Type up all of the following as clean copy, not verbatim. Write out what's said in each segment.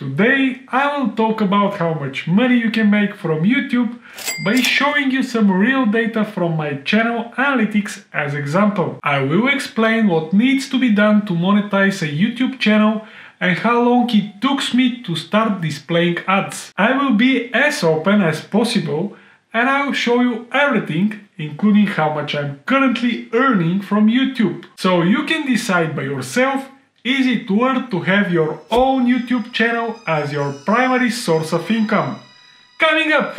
Today I will talk about how much money you can make from YouTube by showing you some real data from my channel analytics as example. I will explain what needs to be done to monetize a YouTube channel and how long it took me to start displaying ads. I will be as open as possible and I will show you everything, including how much I'm currently earning from YouTube. So you can decide by yourself, is it worth to have your own YouTube channel as your primary source of income? Coming up!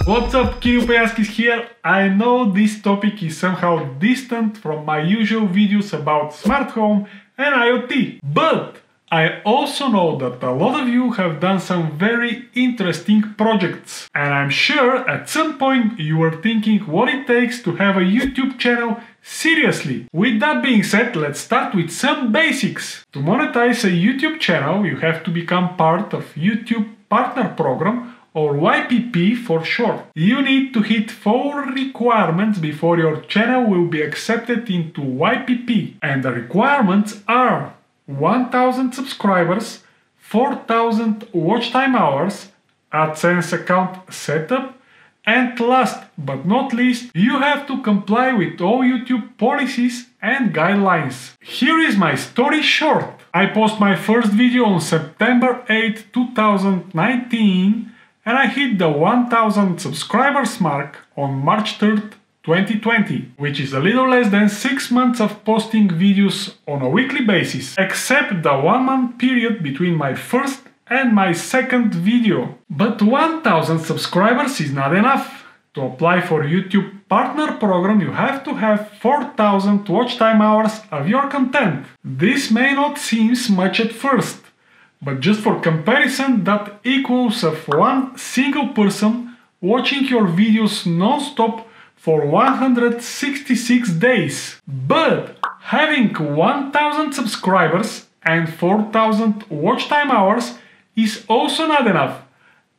What's up, KPeyanski here. I know this topic is somehow distant from my usual videos about smart home and IoT, but I also know that a lot of you have done some very interesting projects, and I'm sure at some point you were thinking what it takes to have a YouTube channel seriously. With that being said, let's start with some basics. To monetize a YouTube channel, you have to become part of YouTube Partner Program, or YPP for short. You need to hit 4 requirements before your channel will be accepted into YPP, and the requirements are 1000 subscribers, 4000 watch time hours, AdSense account setup, and last but not least, you have to comply with all YouTube policies and guidelines. Here is my story short. I post my first video on September 8, 2019 and I hit the 1000 subscribers mark on March 3rd, 2020, which is a little less than 6 months of posting videos on a weekly basis, except the 1 month period between my first and my second video. But 1000 subscribers is not enough. To apply for YouTube Partner Program, you have to have 4000 watch time hours of your content. This may not seem much at first, but just for comparison, that equals of one single person watching your videos non-stop for 166 days. But having 1000 subscribers and 4000 watch time hours is also not enough,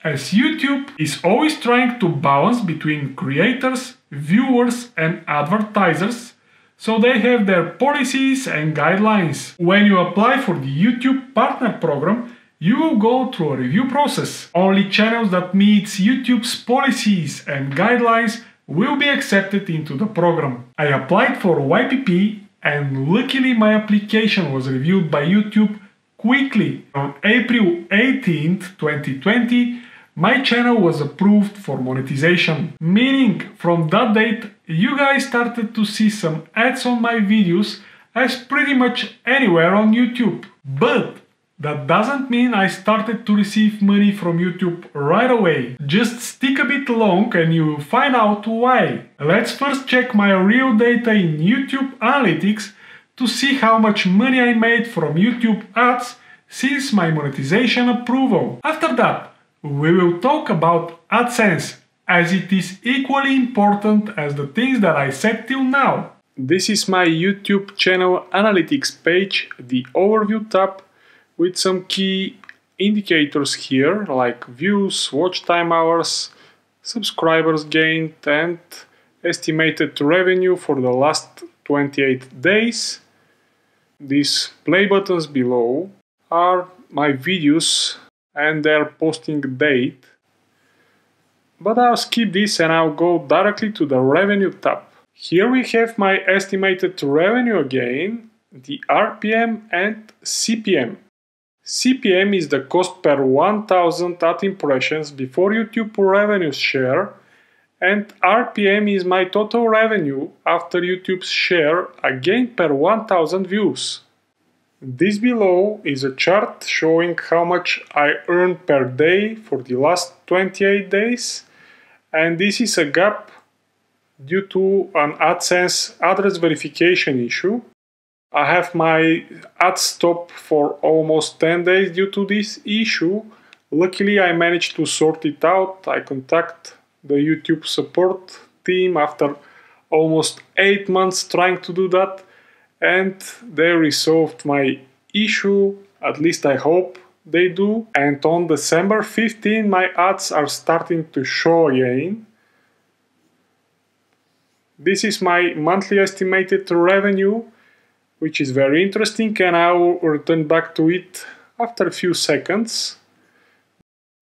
as YouTube is always trying to balance between creators, viewers and advertisers, so they have their policies and guidelines. When you apply for the YouTube Partner Program, you will go through a review process. Only channels that meet YouTube's policies and guidelines will be accepted into the program. I applied for YPP and luckily my application was reviewed by YouTube quickly. On April 18th, 2020, my channel was approved for monetization, meaning from that date you guys started to see some ads on my videos as pretty much anywhere on YouTube. But that doesn't mean I started to receive money from YouTube right away. Just stick a bit long and you will find out why. Let's first check my real data in YouTube Analytics to see how much money I made from YouTube ads since my monetization approval. After that, we will talk about AdSense, as it is equally important as the things that I said till now. This is my YouTube channel analytics page, the overview tab, with some key indicators here like views, watch time hours, subscribers gained and estimated revenue for the last 28 days. These play buttons below are my videos and their posting date, but I'll skip this and I'll go directly to the revenue tab. Here we have my estimated revenue again, the RPM and CPM. CPM is the cost per 1000 ad impressions before YouTube revenue share, and RPM is my total revenue after YouTube's share again per 1000 views. This below is a chart showing how much I earned per day for the last 28 days, and this is a gap due to an AdSense address verification issue. I have my ad stop for almost 10 days due to this issue. Luckily I managed to sort it out. I contact the YouTube support team after almost 8 months trying to do that, and they resolved my issue, at least I hope they do. And on December 15 my ads are starting to show again. This is my monthly estimated revenue which is very interesting, and I will return back to it after a few seconds.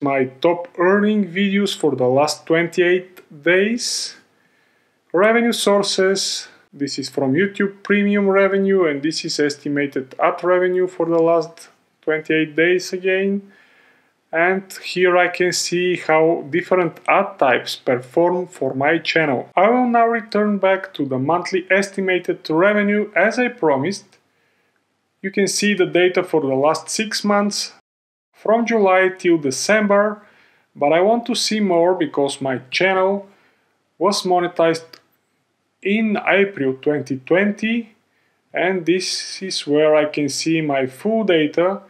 My top earning videos for the last 28 days. Revenue sources. This is from YouTube Premium revenue, and this is estimated ad revenue for the last 28 days again. And here I can see how different ad types perform for my channel. I will now return back to the monthly estimated revenue as I promised. You can see the data for the last 6 months, from July till December, but I want to see more because my channel was monetized in April 2020, and this is where I can see my full data.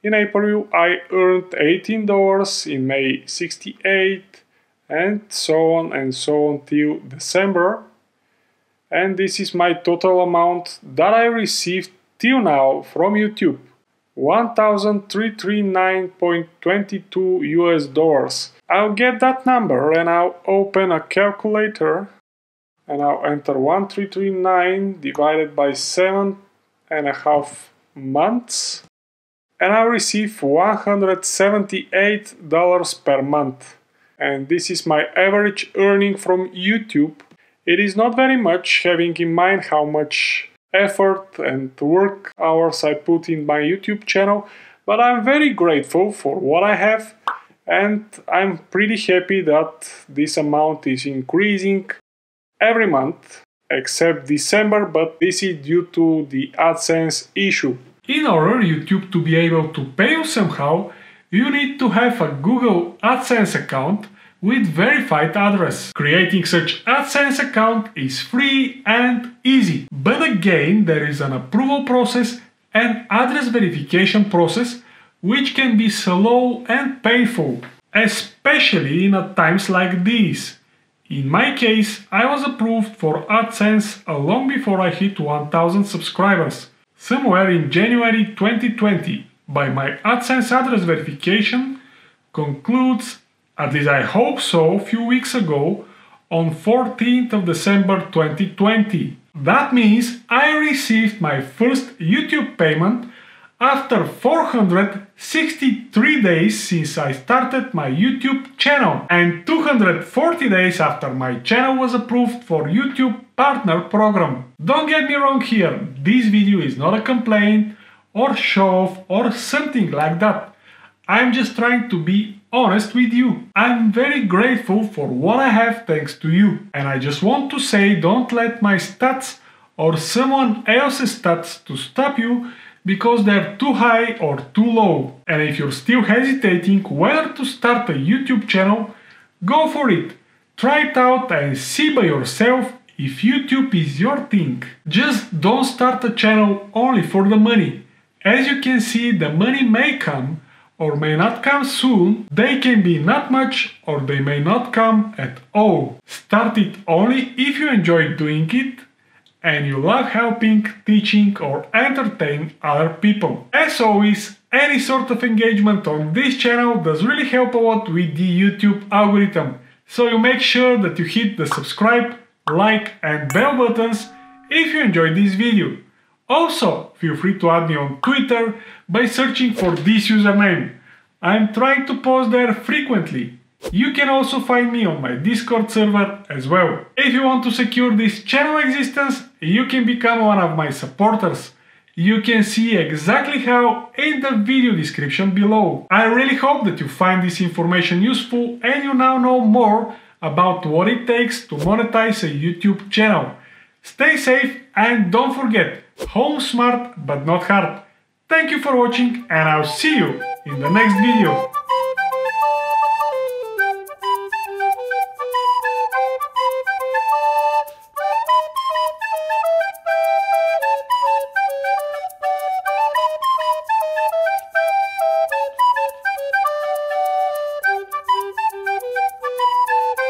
In April I earned $18, in May $68, and so on till December. And this is my total amount that I received till now from YouTube. $1,339.22 I'll get that number and I'll open a calculator and I'll enter 1,339 divided by 7.5 months, and I'll receive $178 per month. And this is my average earning from YouTube. It is not very much, having in mind how much effort and work hours I put in my YouTube channel, but I'm very grateful for what I have, and I'm pretty happy that this amount is increasing every month except December, but this is due to the AdSense issue. In order YouTube to be able to pay you somehow, you need to have a Google AdSense account with verified address. Creating such AdSense account is free and easy. But again, there is an approval process and address verification process which can be slow and painful, especially in times like these. In my case, I was approved for AdSense long before I hit 1000 subscribers, somewhere in January 2020, but my AdSense address verification concludes, at least I hope so, a few weeks ago, on 14th of December 2020. That means I received my first YouTube payment after 463 days since I started my YouTube channel, and 240 days after my channel was approved for YouTube Partner Program. Don't get me wrong here, this video is not a complaint or show off or something like that. I'm just trying to be honest with you. I'm very grateful for what I have thanks to you, and I just want to say, don't let my stats or someone else's stats to stop you because they're too high or too low. And if you're still hesitating whether to start a YouTube channel, go for it. Try it out and see by yourself if YouTube is your thing. Just don't start a channel only for the money. As you can see, the money may come or may not come soon. They can be not much or they may not come at all. Start it only if you enjoy doing it and you love helping, teaching or entertain other people. As always, any sort of engagement on this channel does really help a lot with the YouTube algorithm, so you make sure that you hit the subscribe, like and bell buttons if you enjoyed this video. Also, feel free to add me on Twitter by searching for this username. I'm trying to post there frequently. You can also find me on my Discord server as well. If you want to secure this channel existence, you can become one of my supporters. You can see exactly how in the video description below. I really hope that you find this information useful and you now know more about what it takes to monetize a YouTube channel. Stay safe and don't forget, home smart but not hard. Thank you for watching and I'll see you in the next video.